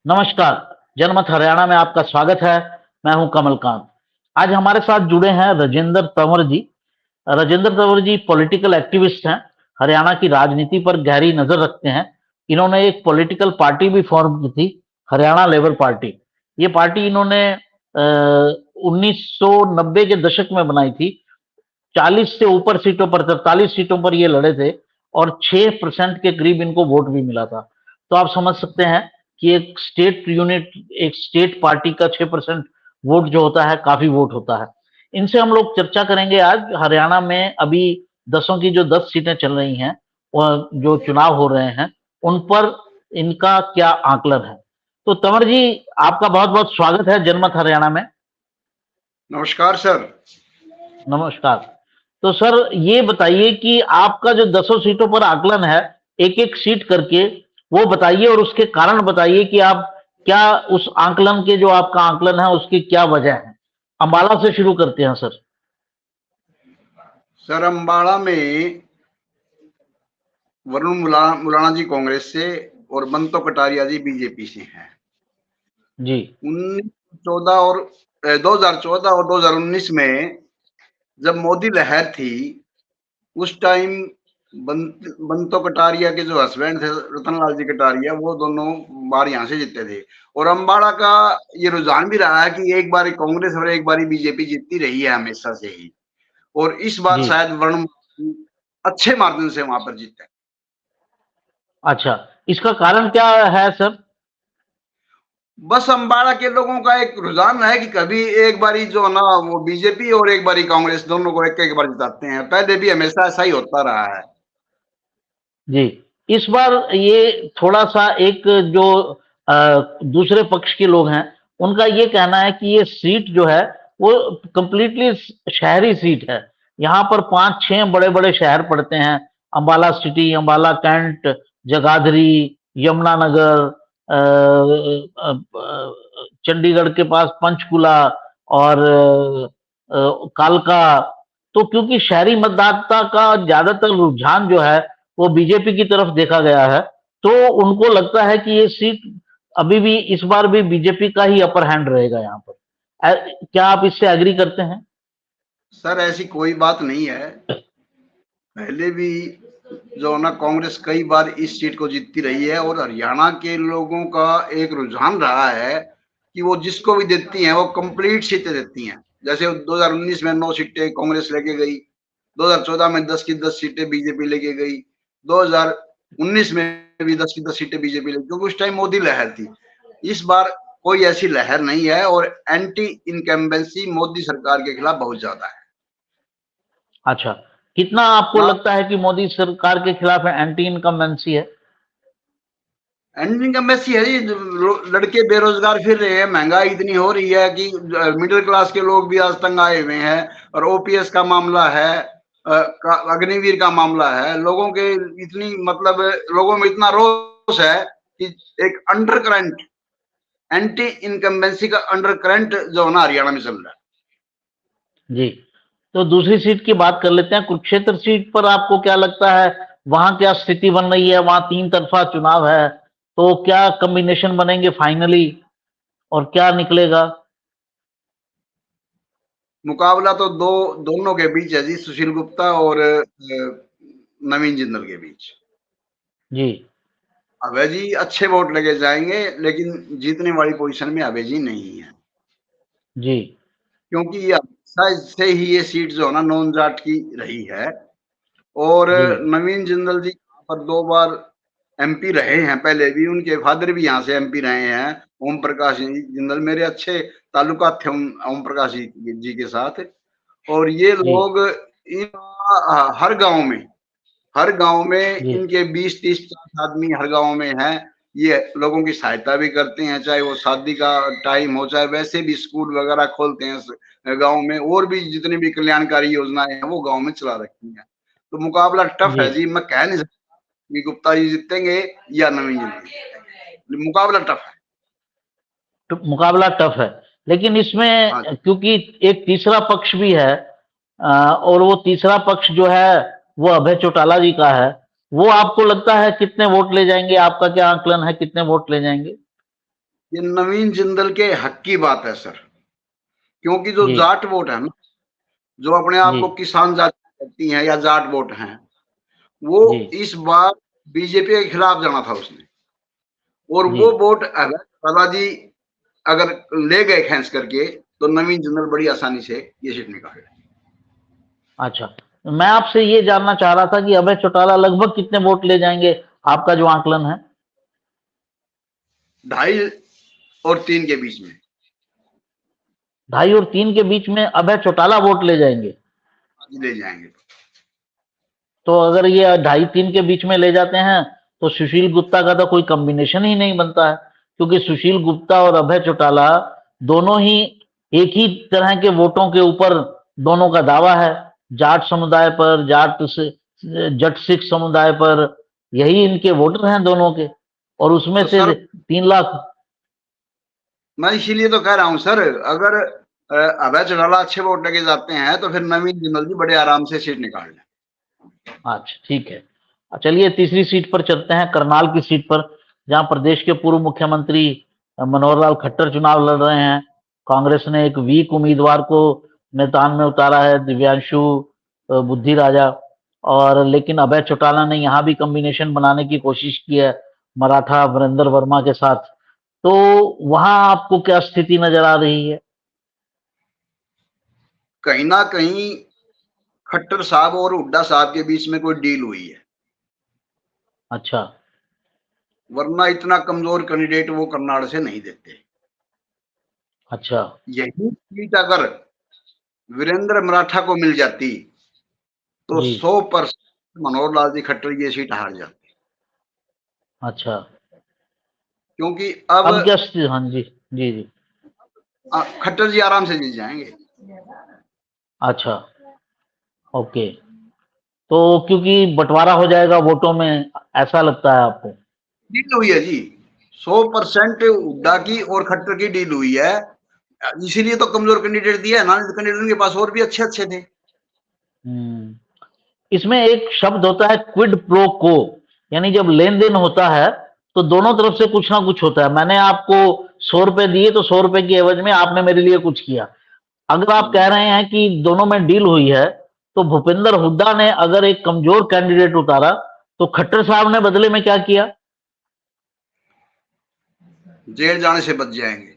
नमस्कार। जनमत हरियाणा में आपका स्वागत है। मैं हूं कमलकांत। आज हमारे साथ जुड़े हैं राजेंद्र तंवर जी। राजेंद्र तंवर जी पॉलिटिकल एक्टिविस्ट हैं, हरियाणा की राजनीति पर गहरी नजर रखते हैं। इन्होंने एक पॉलिटिकल पार्टी भी फॉर्म की थी, हरियाणा लेबर पार्टी। ये पार्टी इन्होंने 1990 के दशक में बनाई थी। 40 से ऊपर सीटों पर, 43 सीटों पर ये लड़े थे और 6% के करीब इनको वोट भी मिला था। तो आप समझ सकते हैं कि एक स्टेट यूनिट, एक स्टेट पार्टी का 6% वोट जो होता है काफी वोट होता है। इनसे हम लोग चर्चा करेंगे आज हरियाणा में अभी 10 की जो 10 सीटें चल रही हैं और जो चुनाव हो रहे हैं उन पर इनका क्या आकलन है। तो तंवर जी, आपका बहुत बहुत स्वागत है जनमत हरियाणा में। नमस्कार सर। नमस्कार। तो सर ये बताइए कि आपका जो 10 सीटों पर आकलन है, एक एक सीट करके वो बताइए और उसके कारण बताइए कि आप क्या उस आकलन के, जो आपका आकलन है उसकी क्या वजह है। अंबाला से शुरू करते हैं सर। सर अंबाला में वरुण मुलाना जी कांग्रेस से और बंतो कटारिया जी बीजेपी से हैं। जी। 2014 और 2014 और 2019 में जब मोदी लहर थी, उस टाइम बंतो कटारिया के जो हस्बैंड थे रतनलाल जी कटारिया, वो दोनों बार यहाँ से जीते थे। और अंबाला का ये रुझान भी रहा है कि एक बार कांग्रेस और एक बार बीजेपी जीतती रही है हमेशा से ही। और इस बार जी। शायद वरुण अच्छे मार्जिन से वहां पर जीते। अच्छा, इसका कारण क्या है सर? बस अंबाला के लोगों का एक रुझान है कि कभी एक बारी जो ना वो बीजेपी और एक बारी कांग्रेस, दोनों को एक एक बार जिताते हैं। पहले भी हमेशा ऐसा ही होता रहा है। जी। इस बार ये थोड़ा सा एक जो दूसरे पक्ष के लोग हैं उनका ये कहना है कि ये सीट जो है वो कंप्लीटली शहरी सीट है। यहाँ पर 5-6 बड़े बड़े शहर पड़ते हैं, अंबाला सिटी, अंबाला कैंट, जगाधरी, यमुनानगर, चंडीगढ़ के पास पंचकुला और कालका। तो क्योंकि शहरी मतदाता का ज्यादातर रुझान जो है वो बीजेपी की तरफ देखा गया है, तो उनको लगता है कि ये सीट अभी भी इस बार भी बीजेपी का ही अपर हैंड रहेगा यहाँ पर। क्या आप इससे एग्री करते हैं? सर ऐसी कोई बात नहीं है। पहले भी जो ना कांग्रेस कई बार इस सीट को जीतती रही है और हरियाणा के लोगों का एक रुझान रहा है कि वो जिसको भी देती हैं वो कंप्लीट सीटें देती हैं। जैसे 2019 में 9 सीटें कांग्रेस लेके गई, 2014 में 10 की 10 सीटें बीजेपी लेके गई, 2019 में भी 10 की 10 सीटें बीजेपी लेके, क्योंकि उस टाइम मोदी लहर थी। इस बार कोई ऐसी लहर नहीं है और एंटी इनकम्बेंसी मोदी सरकार के खिलाफ बहुत ज्यादा है। अच्छा, कितना आपको हाँ, लगता है कि मोदी सरकार के खिलाफ एंटी इनकम्बेंसी है? एंटी इनकम्बेंसी है जी। लड़के बेरोजगार फिर रहे हैं, महंगाई इतनी हो रही है कि मिडिल क्लास के लोग भी आज तंग आए हुए हैं। और ओपीएस का मामला है, अग्निवीर का मामला है। लोगों के इतनी मतलब लोगों में इतना रोष है कि एक अंडर करंट, एंटी इनकम्बेंसी का अंडर करंट जो है ना हरियाणा में चल रहा है। जी। तो दूसरी सीट की बात कर लेते हैं। कुरुक्षेत्र सीट पर आपको क्या लगता है, वहां क्या स्थिति बन रही है? वहां 3 तरफा चुनाव है, तो क्या कॉम्बिनेशन बनेंगे फाइनली और क्या निकलेगा? मुकाबला तो दोनों के बीच है जी, सुशील गुप्ता और नवीन जिंदल के बीच। जी। अभय जी अच्छे वोट लगे जाएंगे, लेकिन जीतने वाली पोजीशन में अभय जी नहीं है। जी। क्योंकि से ही ये सीट जो है ना नॉन जाट की रही है। और जी। नवीन जिंदल जी यहाँ पर 2 बार एमपी रहे हैं, पहले भी उनके फादर भी यहाँ से एमपी रहे हैं। ओम प्रकाश जिंदल मेरे अच्छे ताल्लुकात थे ओम प्रकाश जी के साथ। और ये जी। लोग इन हर गांव में जी। इनके 20-30-40 आदमी हर गांव में हैं। ये लोगों की सहायता भी करते हैं, चाहे वो शादी का टाइम हो, चाहे वैसे भी स्कूल वगैरह खोलते हैं गांव में। और भी जितनी भी कल्याणकारी योजनाएं हैं वो गांव में चला रखी हैं। तो मुकाबला टफ जी। है जी। मैं कह नहीं सकता कि गुप्ता जी जीतेंगे या नवीन जी जीतेंगे। मुकाबला टफ है। तो मुकाबला टफ है, लेकिन इसमें हाँ, क्योंकि एक तीसरा पक्ष भी है, और वो तीसरा पक्ष जो है वो अभय चौटाला जी का है। वो आपको लगता है कितने वोट ले जाएंगे? आपका क्या आकलन है, कितने वोट ले जाएंगे? ये नवीन जिंदल के हक की बात है सर, क्योंकि जो जी जाट वोट है ना, जो अपने आप जी को किसान जाति कहती हैं या जाट वोट हैं, वो जी। इस बार बीजेपी के खिलाफ जाना था उसने, और जी वो वोट अगर बालाजी अगर ले गए खींच करके, तो नवीन जिंदल बड़ी आसानी से ये सीट निकाल लें। अच्छा, मैं आपसे ये जानना चाह रहा था कि अभय चौटाला लगभग कितने वोट ले जाएंगे, आपका जो आकलन है? 2.5 और 3 के बीच में। 2.5 और 3 के बीच में अभय चौटाला वोट ले जाएंगे? ले जाएंगे। तो अगर ये 2.5-3 के बीच में ले जाते हैं तो सुशील गुप्ता का तो कोई कॉम्बिनेशन ही नहीं बनता है, क्योंकि सुशील गुप्ता और अभय चौटाला दोनों ही एक ही तरह के वोटों के ऊपर दोनों का दावा है, जाट समुदाय पर, जट सिख समुदाय पर, यही इनके वोटर हैं दोनों के, और उसमें तो से सर 3 लाख। मैं इसीलिए तो कह रहा हूं सर, अगर अभय चौटाला अच्छे वोट लेके जाते हैं तो फिर नवीन जिंदल जी बड़े आराम से सीट निकाल लें। अच्छा ठीक है, चलिए तीसरी सीट पर चलते हैं, करनाल की सीट पर, जहां प्रदेश के पूर्व मुख्यमंत्री मनोहर लाल खट्टर चुनाव लड़ रहे हैं। कांग्रेस ने एक वीक उम्मीदवार को मैदान में उतारा है, दिव्यांशु बुद्धि राजा, और लेकिन अभय चौटाला ने यहाँ भी कॉम्बिनेशन बनाने की कोशिश की है मराठा वीरेंद्र वर्मा के साथ। तो वहां आपको क्या स्थिति नजर आ रही है? कहीं ना कहीं खट्टर साहब और हुड्डा साहब के बीच में कोई डील हुई है, अच्छा वरना इतना कमजोर कैंडिडेट वो करनाल से नहीं देते। अच्छा। यही सीट अगर वीरेंद्र मराठा को मिल जाती तो जी 100% मनोहर लाल जी खट्टर ये सीट हार जाती, अच्छा। क्योंकि अब क्या अब स्थिति, हाँ जी जी जी। खट्टर जी आराम से जीत जाएंगे। अच्छा ओके, तो क्योंकि बंटवारा हो जाएगा वोटों में, ऐसा लगता है आपको? डील हुई है जी, 100% हुड्डा की और खट्टर की डील हुई है, इसीलिए तो कमजोर कैंडिडेट दिया है ना, कैंडिडेट के पास और भी अच्छे अच्छे थे। इसमें एक शब्द होता है क्विड प्रो को, यानी जब लेन देन होता है तो दोनों तरफ से कुछ ना कुछ होता है। मैंने आपको 100 रुपए दिए तो 100 रुपए की एवज में आपने मेरे लिए कुछ किया। अगर आप कह रहे हैं कि दोनों में डील हुई है, तो भूपेंद्र हुड्डा ने अगर एक कमजोर कैंडिडेट उतारा तो खट्टर साहब ने बदले में क्या किया? जेल जाने से बच जाएंगे।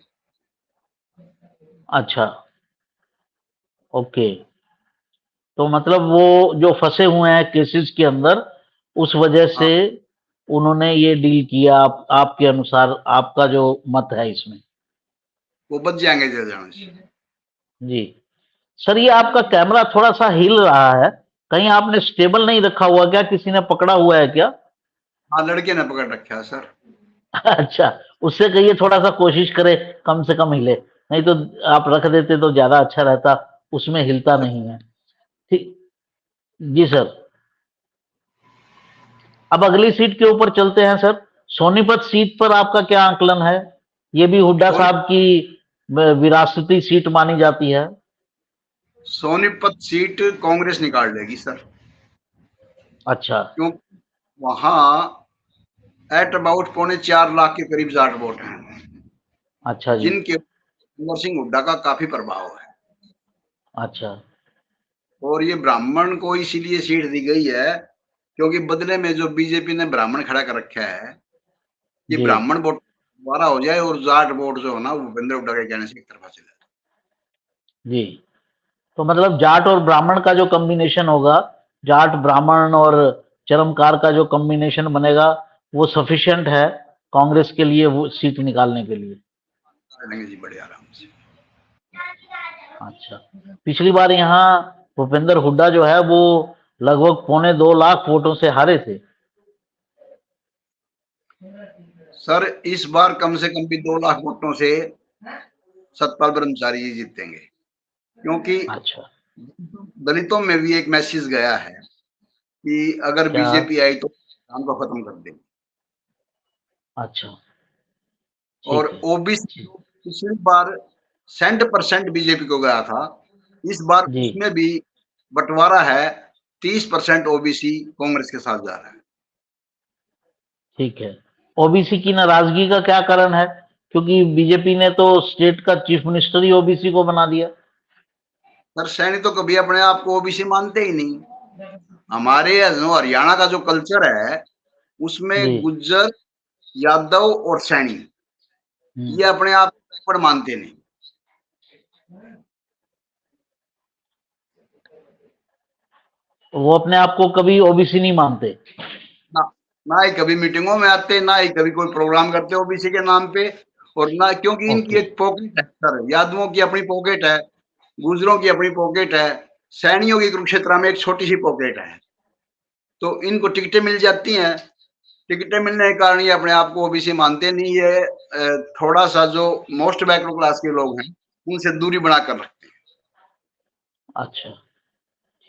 अच्छा ओके, तो मतलब वो जो फंसे हुए हैं केसेस के अंदर, उस वजह हाँ, से उन्होंने ये डील किया, आपके अनुसार, आपका जो मत है इसमें? वो बच जाएंगे जेल जाने से। जी सर, ये आपका कैमरा थोड़ा सा हिल रहा है, कहीं आपने स्टेबल नहीं रखा हुआ क्या, किसी ने पकड़ा हुआ है क्या? हाँ, लड़के ने पकड़ रखा है सर। अच्छा, उससे कहिए थोड़ा सा कोशिश करे कम से कम हिले, नहीं तो आप रख देते तो ज्यादा अच्छा रहता, उसमें हिलता नहीं है। ठीक, जी सर। अब अगली सीट के ऊपर चलते हैं सर, सोनीपत सीट पर आपका क्या आकलन है? ये भी हुड्डा सोनी साहब की विरासती सीट मानी जाती है। सोनीपत सीट कांग्रेस निकाल लेगी सर, अच्छा क्योंकि वहां एट अबाउट 4.25 लाख के करीब जाट वोट हैं, अच्छा जी। जिनके कुंवर सिंह हुड्डा का काफी प्रभाव है। अच्छा और ये ब्राह्मण को इसीलिए सीट दी गई है, क्योंकि बदले में जो बीजेपी ने ब्राह्मण खड़ा कर रखा है, ये जी ब्राह्मण वोट दोबारा हो जाए और जाट वोट जो है ना वो भूपेंद्र हुड्डा के कहने से एक तरफा चले जाए। जी, तो मतलब जाट और ब्राह्मण का जो कॉम्बिनेशन होगा, जाट ब्राह्मण और चरमकार का जो कॉम्बिनेशन बनेगा, वो सफिशिएंट है कांग्रेस के लिए वो सीट निकालने के लिए? चलेंगे जी बड़े आराम से। अच्छा, पिछली बार यहाँ भूपेंद्र हुड्डा जो है वो लगभग 2.25 लाख वोटों से हारे थे। सर इस बार कम से कम भी 2 लाख वोटों से सतपाल ब्रह्मचारी जी जीतेंगे, क्योंकि अच्छा दलितों में भी एक मैसेज गया है कि अगर क्या? बीजेपी आई तो हमको खत्म कर देंगे। अच्छा और ठीक है। ओबीसी ठीक। पिछली बार 100% बीजेपी को गया था, इस बार जी उसमें भी बंटवारा है, 30% ओबीसी कांग्रेस के साथ जा रहा है। ठीक है। ओबीसी की नाराजगी का क्या कारण है? क्योंकि बीजेपी ने तो स्टेट का चीफ मिनिस्टर ही ओबीसी को बना दिया। सर सैनी तो कभी अपने आप को ओबीसी मानते ही नहीं। हमारे जो हरियाणा का जो कल्चर है जी। उसमें गुज्जर, यादव और सैनी ये अपने आप को बैकवर्ड मानते नहीं। वो अपने आप को कभी ओबीसी नहीं मानते। ना ना ही कभी मीटिंगों में आते, ना ही कभी कोई प्रोग्राम करते ओबीसी के नाम पे, और ना, क्योंकि इनकी ओके। एक पॉकेट है सर, यादवों की अपनी पॉकेट है, गुजरों की अपनी पॉकेट है, सैनियों की कुरुक्षेत्र में एक छोटी सी पॉकेट है, तो इनको टिकटें मिल जाती हैं। टिकटें मिलने के कारण ये अपने आप को ओबीसी मानते नहीं है। थोड़ा सा जो मोस्ट बैकवर्ड क्लास के लोग हैं उनसे दूरी बनाकर रखते हैं। अच्छा,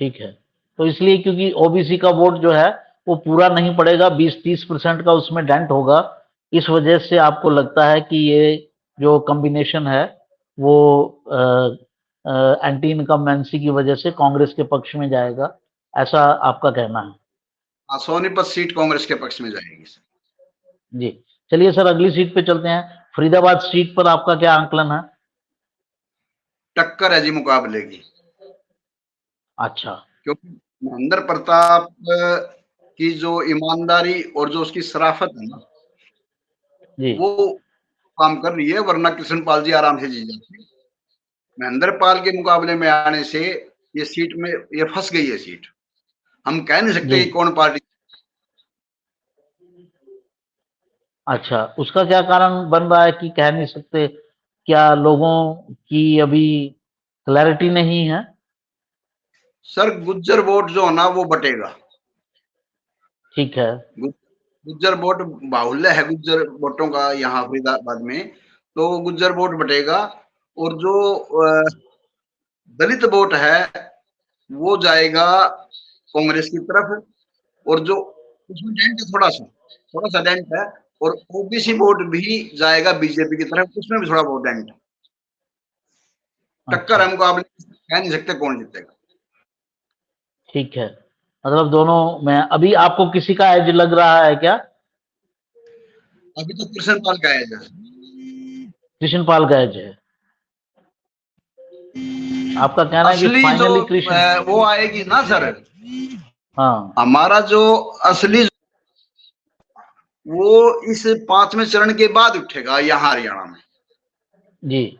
ठीक है। तो इसलिए क्योंकि ओबीसी का वोट जो है वो पूरा नहीं पड़ेगा, 20-30% का उसमें डेंट होगा, इस वजह से आपको लगता है कि ये जो कॉम्बिनेशन है वो एंटी इनकम्बेंसी की वजह से कांग्रेस के पक्ष में जाएगा, ऐसा आपका कहना है? हाँ, सोनीपत सीट कांग्रेस के पक्ष में जाएगी सर। जी। चलिए सर, अगली सीट पे चलते हैं। फरीदाबाद सीट पर आपका क्या आंकलन है? टक्कर है जी मुकाबले की, अच्छा। क्योंकि महेंद्र प्रताप की जो ईमानदारी और जो उसकी शराफत है ना, जी। वो काम कर रही है, वरना कृष्णपाल जी आराम से जीत जाते। महेंद्र पाल के मुकाबले में आने से ये सीट में ये फंस गई है सीट। हम कह नहीं जी। सकते कि कौन पार्टी। अच्छा, उसका क्या कारण बन रहा है कि कह नहीं सकते? क्या लोगों की अभी क्लैरिटी नहीं है? सर गुज्जर वोट जो है ना वो बटेगा। ठीक है। गुज्जर वोट बाहुल्य है, गुज्जर वोटों का यहाँ फरीदाबाद में, तो गुज्जर वोट बटेगा। और जो दलित वोट है वो जाएगा कांग्रेस की तरफ, और जो उसमें डेंट है, थोड़ा सा डेंट है, और ओबीसी वोट भी जाएगा बीजेपी की तरफ, उसमें भी थोड़ा बहुत डेंट है। टक्कर अच्छा, है मुकाबले, कह नहीं सकते कौन जीतेगा। ठीक है। मतलब दोनों में अभी आपको किसी का एज लग रहा है क्या? अभी तो कृष्णपाल का है जैसे। कृष्णपाल का एज है? आपका कहना है कि असली जो फाइनली कृष्ण? वो आएगी ना सर, हाँ। हमारा जो असली वो इस 5वें चरण के बाद उठेगा यहाँ हरियाणा में। जी।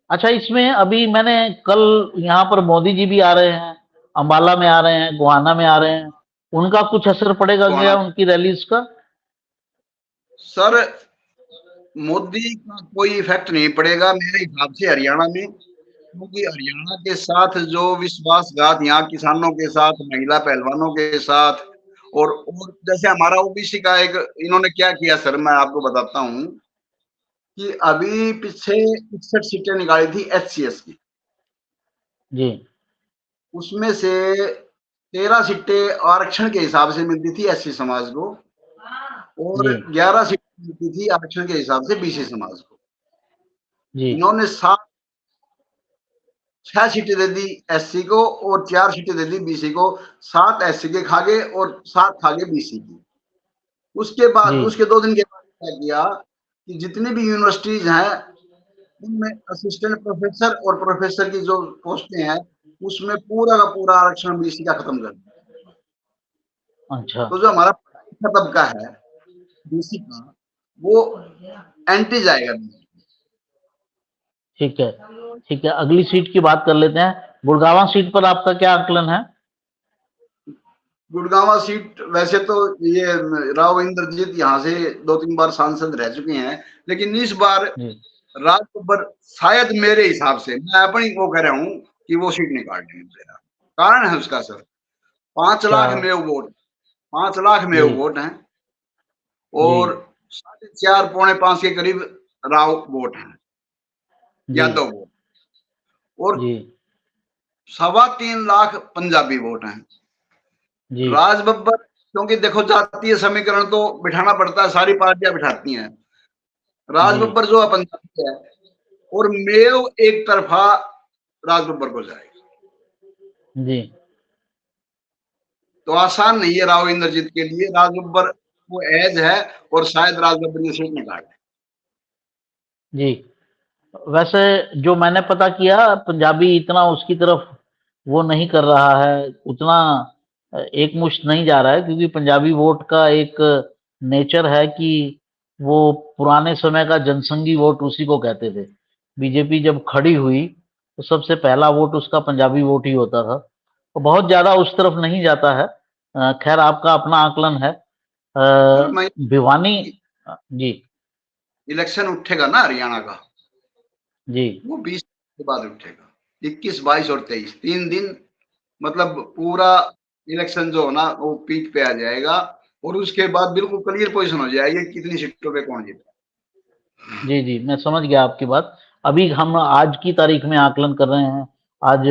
अच्छा, इसमें अभी मैंने कल यहाँ पर मोदी जी भी आ रहे हैं, अंबाला में आ रहे हैं, गोहाना में आ रहे हैं, उनका कुछ असर पड़ेगा तो क्या आना उनकी रैलीज का? सर, मोदी का कोई इफेक्ट नहीं पड़ेगा मेरे हिसाब से हरियाणा में, क्योंकि हरियाणा के साथ जो विश्वासघात यहाँ किसानों के साथ, महिला पहलवानों के साथ, और जैसे हमारा ओबीसी का एक इन्होंने क्या किया सर, मैं आपको बताता हूँ कि अभी पीछे 61 सीटें निकाली थी एचसीएस की, जी। उसमें से 13 सीटें आरक्षण के हिसाब से मिलती थी एससी समाज को, और जी। 11 सीटें मिलती थी आरक्षण के हिसाब से बीसी समाज को। जी। इन्होंने 6 सीटें दे दी एससी को और 4 सीटें दे दी बीसी को। 7 एससी के खा गए और 7 खा गए बीसी की। उसके बाद जी। उसके 2 दिन के बाद क्या किया कि जितनी भी यूनिवर्सिटीज हैं उनमें असिस्टेंट प्रोफेसर और प्रोफेसर की जो पोस्टें हैं उसमें पूरा का पूरा आरक्षण बीसी का खत्म कर दिया। अच्छा, तो जो हमारा तबका है बीसी का वो एंटी जाएगा। ठीक है। ठीक है, अगली सीट की बात कर लेते हैं। गुड़गांव सीट पर आपका क्या आकलन है? गुड़गांव सीट वैसे तो ये राव इंद्रजीत यहाँ से 2-3 बार सांसद रह चुके हैं, लेकिन इस बार जी। राज बब्बर शायद मेरे हिसाब से, मैं अपनी वो कह रहा हूँ कि वो सीट नहीं काट देंगे। कारण है उसका सर, 5 क्या? लाख में वोट, 5 लाख में जी। वोट है, जी। और 4.5 पौने 5 के करीब राव वोट है, जी। यादव वोट, और जी। 3.25 लाख पंजाबी वोट हैं। जी। राज बब्बर, क्योंकि देखो जातीय समीकरण तो बिठाना पड़ता है, सारी पार्टियां बिठाती हैं। राज जी। बब्बर जो है पंजाबी है, और मेव एक तरफा राज बब्बर को जाएगी, जी। तो आसान नहीं है राव इंद्रजीत के लिए। राज बब्बर वो एज है, और शायद राज बब्बर ने सीट निकाले। जी। वैसे जो मैंने पता किया, पंजाबी इतना उसकी तरफ वो नहीं कर रहा है, उतना एकमुश्त नहीं जा रहा है, क्योंकि पंजाबी वोट का एक नेचर है कि वो पुराने समय का जनसंघी वोट उसी को कहते थे। बीजेपी जब खड़ी हुई तो सबसे पहला वोट उसका पंजाबी वोट ही होता था। तो बहुत ज़्यादा उस तरफ नहीं जाता है। खैर आपका अपना आकलन है। सर मैं भिवानी। जी, इलेक्शन उठेगा ना हरियाणा का, जी, वो 20 के बाद उठेगा, 21, 22 और 23 3 दिन, मतलब पूरा इलेक्शन जो हो ना वो पीक पे आ जाएगा, और उसके बाद बिल्कुल क्लियर पोजीशन हो जाएगी कितनी सीटों पे कौन जीता। जी, जी, मैं समझ गया आपकी बात। अभी हम आज की तारीख में आकलन कर रहे हैं। आज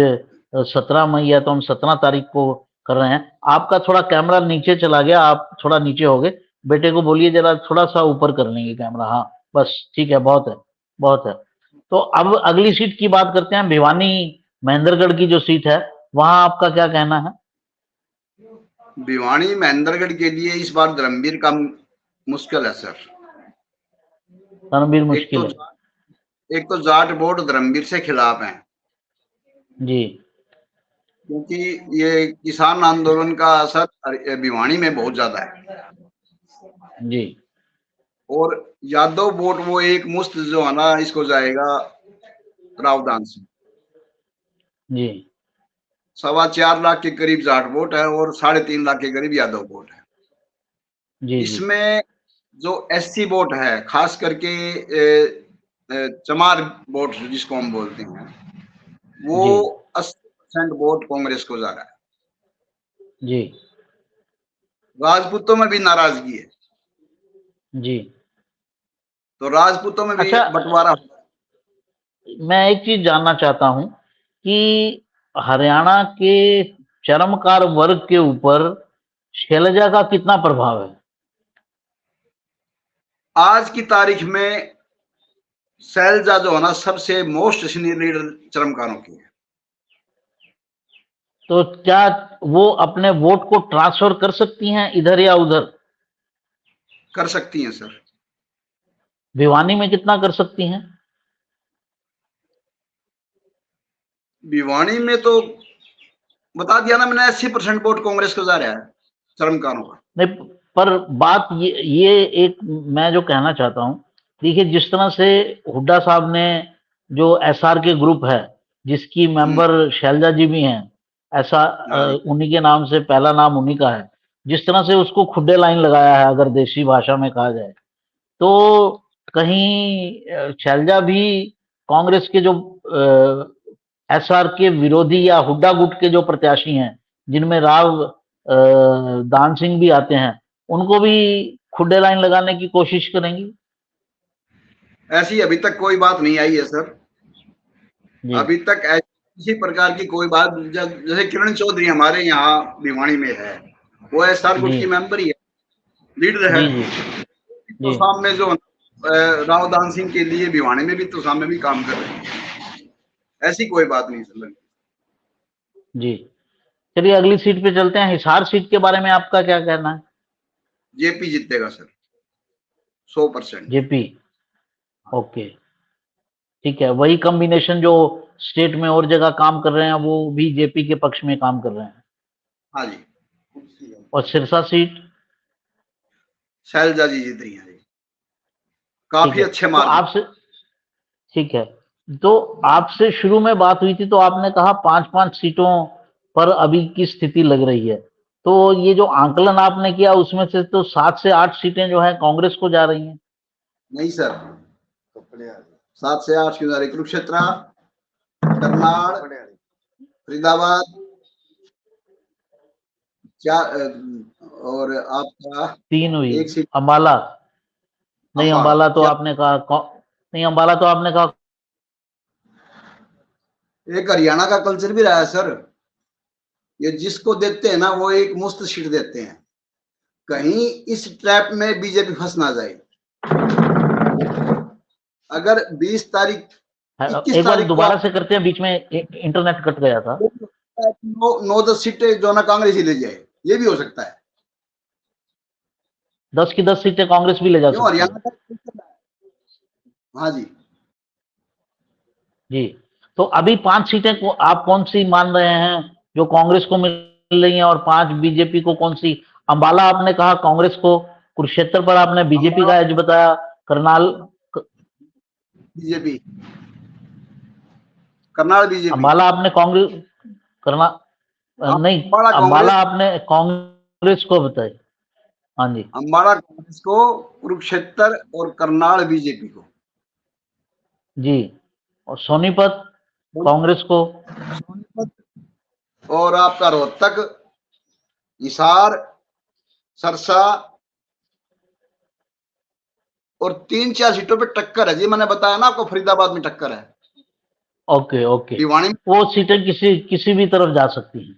17 मई है, तो हम 17 तारीख को कर रहे हैं। आपका थोड़ा कैमरा नीचे चला गया, आप थोड़ा नीचे हो गए। बेटे को बोलिए ज़रा थोड़ा-सा ऊपर कर लेंगे कैमरा। हाँ, बस ठीक है, बहुत है, बहुत है। तो अब अगली सीट की बात करते हैं, भिवानी महेंद्रगढ़ की जो सीट है, वहाँ आपका क्या कहना है? भिवानी महेंद्रगढ़ के लिए इस बार धर्मवीर का मुश्किल है सर। रणबीर एक तो मुश्किल है। एक तो जाट वोट धर्मवीर से खिलाफ है, जी, क्योंकि ये किसान आंदोलन का असर भिवानी में बहुत ज्यादा है। जी, और यादव वोट वो एक मुश्त जो है ना इसको जाएगा रावदान से। जी, 4.25 लाख के करीब जाट वोट है और 3.5 लाख के करीब यादव वोट है। जी, जी, इसमें जो एससी वोट है, खास करके चमार वोट जिसको हम बोलते हैं, वो जी, 80% वोट कांग्रेस को जा रहा है। जी, राजपूतों में भी नाराजगी है, जी। तो राजपूतों में भी अच्छा, बंटवारा होगा। मैं एक चीज जानना चाहता हूं कि हरियाणा के चरमकार वर्ग के ऊपर शैलजा का कितना प्रभाव है? आज की तारीख में शैलजा जो है ना सबसे मोस्ट सीनियर लीडर चरमकारों की है। तो क्या वो अपने वोट को ट्रांसफर कर सकती हैं इधर या उधर? कर सकती हैं सर। भिवानी में कितना कर सकती हैं? भिवानी में तो बता दिया ना मैंने, 80% वोट कांग्रेस को जा रहा है चरमकारों का। नहीं, पर बात ये एक मैं जो कहना चाहता हूं, देखिए जिस तरह से हुड्डा साहब ने जो एसआर के ग्रुप है, जिसकी मेंबर शैलजा जी भी हैं, ऐसा हाँ जी। उन्हीं के नाम से पहला नाम उन्हीं का है। जिस तरह से उसको खुड्डे लाइन लगाया है, अगर देशी भाषा में कहा जाए, तो कहीं शैलजा भी कांग्रेस के जो एसआर के विरोधी या हुड्डा गुट के जो प्रत्याशी हैं, जिनमें राव दान सिंह भी आते हैं, उनको भी खुड्डे लाइन लगाने की कोशिश करेंगी? ऐसी अभी तक कोई बात नहीं आई है सर। जी, अभी तक किसी प्रकार की कोई बात, जैसे किरण चौधरी हमारे यहाँ भिवानी में है, वो एसआर जी, गुट की मेंबर ही है, लीडर है। जी, जी, तो जी, सामने जो राव दान सिंह के लिए भिवानी में भी तो सामने भी काम कर रहे हैं। ऐसी कोई बात नहीं सर। जी। चलिए अगली सीट पे चलते हैं। हिसार सीट के बारे में आपका क्या कहना है? जेपी जीतेगा सर, 100%। जेपी। ओके, ठीक है। वही कॉम्बिनेशन जो स्टेट में और जगह काम कर रहे हैं, वो भी जेपी के पक्ष में काम कर रहे हैं। हाँ जी। और सिरसा सीट? शैलजा जी जीत रही हैं जी, ठीक काफी है। अच्छे तो मार्जिन। आपसे ठीक है। तो आपसे शुरू में बात हुई थी, तो आपने कहा 5-5 सीटों पर अभी की स्थिति लग रही है। तो ये जो आंकलन आपने किया, उसमें से तो 7 से 8 सीटें जो है कांग्रेस को जा रही हैं। नहीं सर, 7 से 8 क्यों जा रही? कुरुक्षेत्र, करनाल, फरीदाबाद, और आपका 3 हुई। एक सीट अंबाला? नहीं, अम्बाला। अंबाला तो आपने कहा नहीं, अंबाला तो आपने कहा। एक हरियाणा का कल्चर भी रहा है सर, ये जिसको देते हैं ना वो एक मुफ्त सीट देते हैं, कहीं इस ट्रैप में बीजेपी फंस ना जाए। अगर 20 तारीख, 21 एक बार तारीख को दोबारा से करते हैं, बीच में इंटरनेट कट गया था। 9-10 सीटें जो ना कांग्रेस ही ले जाए, ये भी हो सकता है। 10 की 10 सीटें कांग्रेस भी ले जा क्यों? सकती है। हरियाणा का, हाँ जी, जी। तो अभी 5 सीटें को आप कौन सी मान रहे हैं जो कांग्रेस को मिल रही हैं और 5 बीजेपी को कौन सी? अंबाला आपने कहा कांग्रेस को, कुरुक्षेत्र पर आपने बीजेपी का एज बताया, करनाल बीजेपी, करनाल बीजेपी, अंबाला आपने कांग्रेस करना नहीं, अम्बाड़ा कांग्रेस, अंबाला आपने कांग्रेस को बताई। हाँ जी, अम्बाड़ा कांग्रेस को, कुरुक्षेत्र और करनाल बीजेपी को। जी। और सोनीपत कांग्रेस को। सोनीपत और आपका रोहतक, हिसार, सरसा और 3-4 सीटों पे टक्कर है जी। मैंने बताया ना आपको, फरीदाबाद में टक्कर है, ओके, ओके। भिवानी में वो सीटें किसी भी तरफ जा सकती हैं।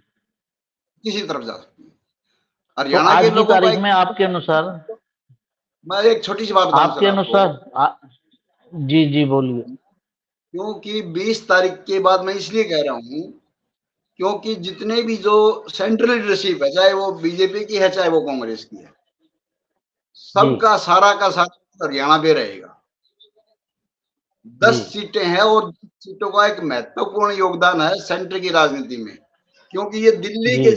किसी तरफ जा सकती है। तो हरियाणा के आज की लोगों का तारीख में आपके अनुसार, मैं एक छोटी सी बात बताऊं आपके सर आपको, अनुसार जी, जी, बोलिए। क्योंकि 20 तारीख के बाद मैं इसलिए कह रहा हूं, क्योंकि जितने भी जो सेंट्रल लीडरशिप है, चाहे वो बीजेपी की है चाहे वो कांग्रेस की है, जी, सबका सारा का सारा हरियाणा पे रहेगा। 10 जी, सीटें हैं और 10 सीटों का एक महत्वपूर्ण योगदान है सेंटर की राजनीति में, क्योंकि ये दिल्ली जी, के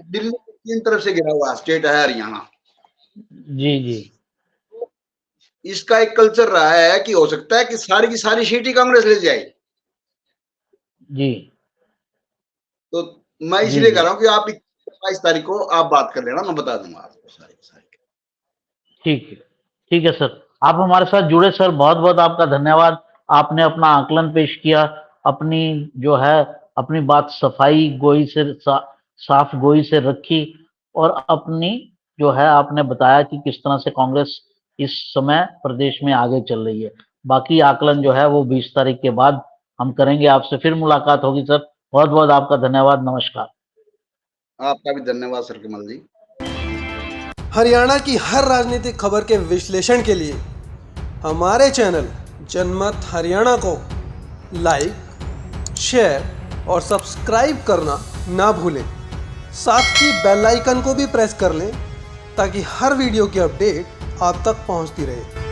दिल्ली के 3 तरफ से घिरा हुआ स्टेट है हरियाणा। जी, जी, इसका एक कल्चर रहा है कि हो सकता है कि सारी की सारी सीट ही कांग्रेस ले जाए। जी, तो मैं जी, इसलिए कह जी। रहा हूं कि आप 22 तारीख को आप बात कर लेना, मैं बता दूंगा आपको सारी की सारी। ठीक है, ठीक है सर। आप हमारे साथ जुड़े सर, बहुत-बहुत आपका धन्यवाद। आपने अपना आकलन पेश किया, अपनी जो है अपनी बात सफाई गोई से साफ गोई से रखी और अपनी जो है आपने बताया कि किस तरह से कांग्रेस इस समय प्रदेश में आगे चल रही है। बाकी आकलन जो है वो 20 तारीख के बाद हम करेंगे, आपसे फिर मुलाकात होगी सर। बहुत-बहुत आपका धन्यवाद, नमस्कार। आपका भी धन्यवाद सर कमल जी। हरियाणा की हर राजनीतिक खबर के विश्लेषण के लिए हमारे चैनल जनमत हरियाणा को लाइक, शेयर और सब्सक्राइब करना ना भूलें। साथ ही बेल आइकन को भी प्रेस कर लें ताकि हर वीडियो की अपडेट आप तक पहुंचती रहे।